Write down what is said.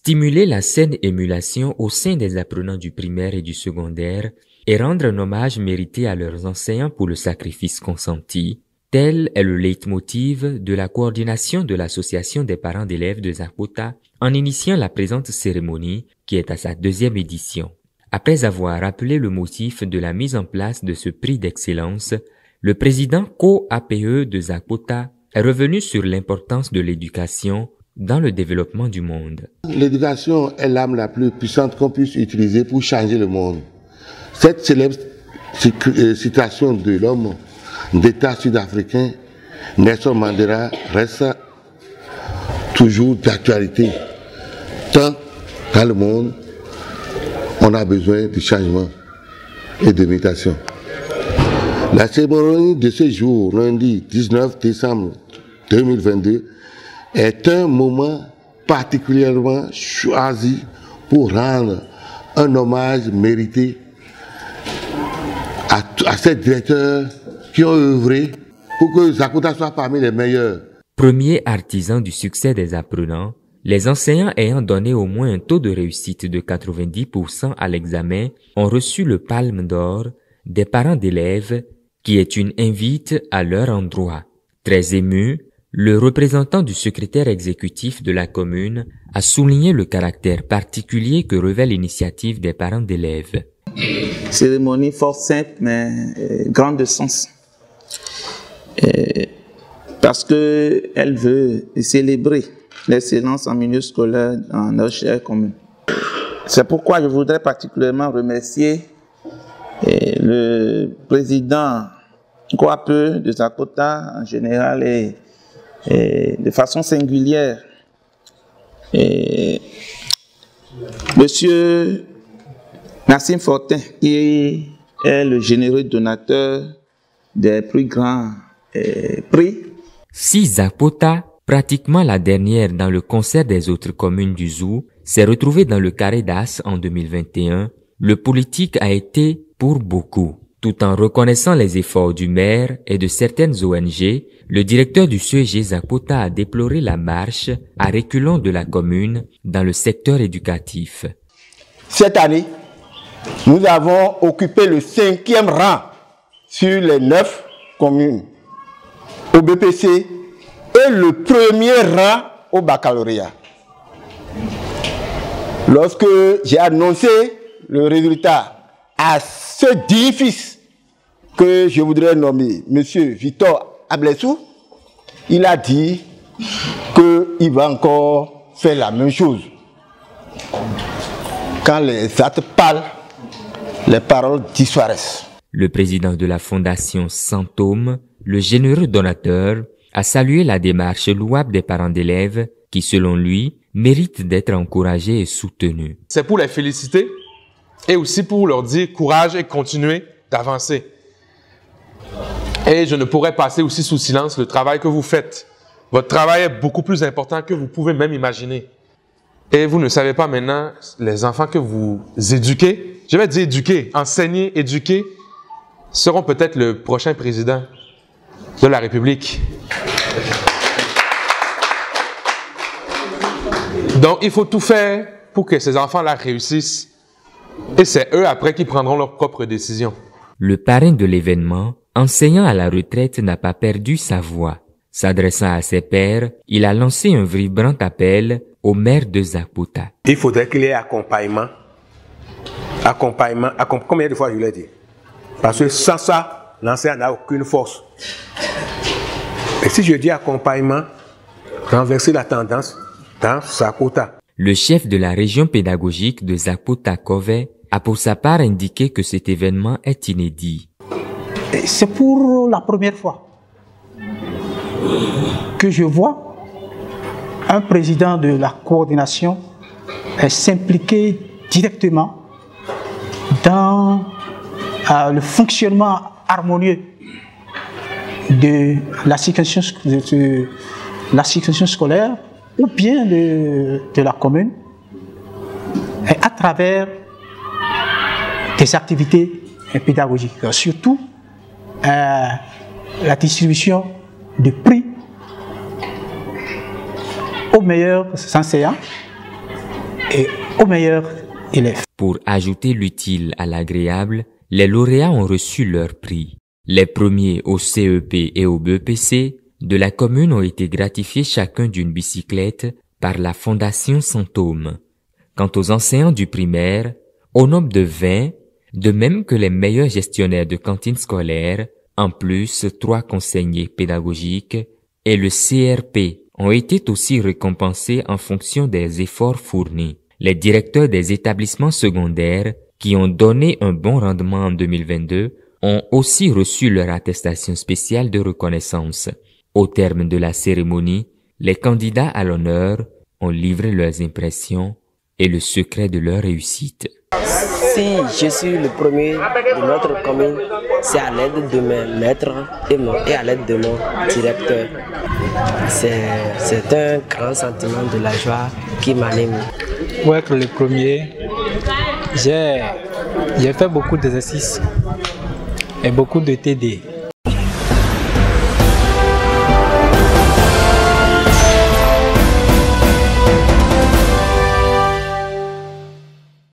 Stimuler la saine émulation au sein des apprenants du primaire et du secondaire et rendre un hommage mérité à leurs enseignants pour le sacrifice consenti, tel est le leitmotiv de la coordination de l'association des parents d'élèves de Zapota en initiant la présente cérémonie qui est à sa 2e édition. Après avoir rappelé le motif de la mise en place de ce prix d'excellence, le président co-APE de Zapota est revenu sur l'importance de l'éducation dans le développement du monde. L'éducation est l'arme la plus puissante qu'on puisse utiliser pour changer le monde. Cette célèbre citation de l'homme d'État sud-africain, Nelson Mandela, reste toujours d'actualité. Tant dans le monde, on a besoin de changement et de mutation. La cérémonie de ce jour, lundi 19 décembre 2022, est un moment particulièrement choisi pour rendre un hommage mérité à ces directeurs qui ont œuvré pour que Zapota soit parmi les meilleurs. Premier artisan du succès des apprenants, les enseignants ayant donné au moins un taux de réussite de 90% à l'examen ont reçu le palme d'or des parents d'élèves qui est une invite à leur endroit. Très ému, le représentant du secrétaire exécutif de la commune a souligné le caractère particulier que revêt l'initiative des parents d'élèves. Cérémonie fort simple mais grande de sens. Parce qu'elle veut célébrer l'excellence en milieu scolaire dans notre chère commune. C'est pourquoi je voudrais particulièrement remercier le président Coape de Zapota en général et de façon singulière Monsieur Nassim Fortin, qui est le généreux donateur des plus grands prix. Si Zapota, pratiquement la dernière dans le concert des autres communes du Zou, s'est retrouvée dans le carré d'As en 2021, le politique a été pour beaucoup. Tout en reconnaissant les efforts du maire et de certaines ONG, le directeur du CEG Zapota a déploré la marche à reculons de la commune dans le secteur éducatif. Cette année, nous avons occupé le 5e rang sur les 9 communes au BPC et le 1er rang au baccalauréat. Lorsque j'ai annoncé le résultat à ce digne fils que je voudrais nommer M. Victor Ablessou, il a dit qu'il va encore faire la même chose. Quand les actes parlent, les paroles disparaissent. Le président de la fondation Santôme, le généreux donateur, a salué la démarche louable des parents d'élèves qui, selon lui, méritent d'être encouragés et soutenus. C'est pour les féliciter et aussi pour leur dire courage et continuer d'avancer. Et je ne pourrais passer aussi sous silence le travail que vous faites. Votre travail est beaucoup plus important que vous pouvez même imaginer. Et vous ne savez pas maintenant, les enfants que vous éduquez, je vais dire éduquer, enseigner, éduquer, seront peut-être le prochain président de la République. Donc, il faut tout faire pour que ces enfants-là réussissent. Et c'est eux après qui prendront leurs propres décisions. Le parrain de l'événement, enseignant à la retraite, n'a pas perdu sa voix. S'adressant à ses pairs, il a lancé un vibrant appel au maire de Zapota. Il faudrait qu'il y ait accompagnement. Combien de fois je l'ai dit? Parce que sans ça, l'enseignant n'a aucune force. Et si je dis accompagnement, renverser la tendance dans Zapota. Le chef de la région pédagogique de Zapota Kové a pour sa part indiqué que cet événement est inédit. C'est pour la première fois que je vois un président de la coordination s'impliquer directement dans le fonctionnement harmonieux de la séquence scolaire ou bien de la commune, et à travers des activités pédagogiques, surtout la distribution de prix aux meilleurs enseignants et aux meilleurs élèves. Pour ajouter l'utile à l'agréable, les lauréats ont reçu leur prix. Les premiers au CEP et au BEPC de la commune ont été gratifiés chacun d'une bicyclette par la Fondation Santôme. Quant aux enseignants du primaire, au nombre de 20, de même que les meilleurs gestionnaires de cantines scolaires, en plus 3 conseillers pédagogiques et le CRP ont été aussi récompensés en fonction des efforts fournis. Les directeurs des établissements secondaires qui ont donné un bon rendement en 2022 ont aussi reçu leur attestation spéciale de reconnaissance. Au terme de la cérémonie, les candidats à l'honneur ont livré leurs impressions et le secret de leur réussite. Si je suis le premier de notre commune, c'est à l'aide de mes maîtres et à l'aide de mon directeur. C'est un grand sentiment de la joie qui m'anime. Pour être le premier, j'ai fait beaucoup d'exercices et beaucoup de TD.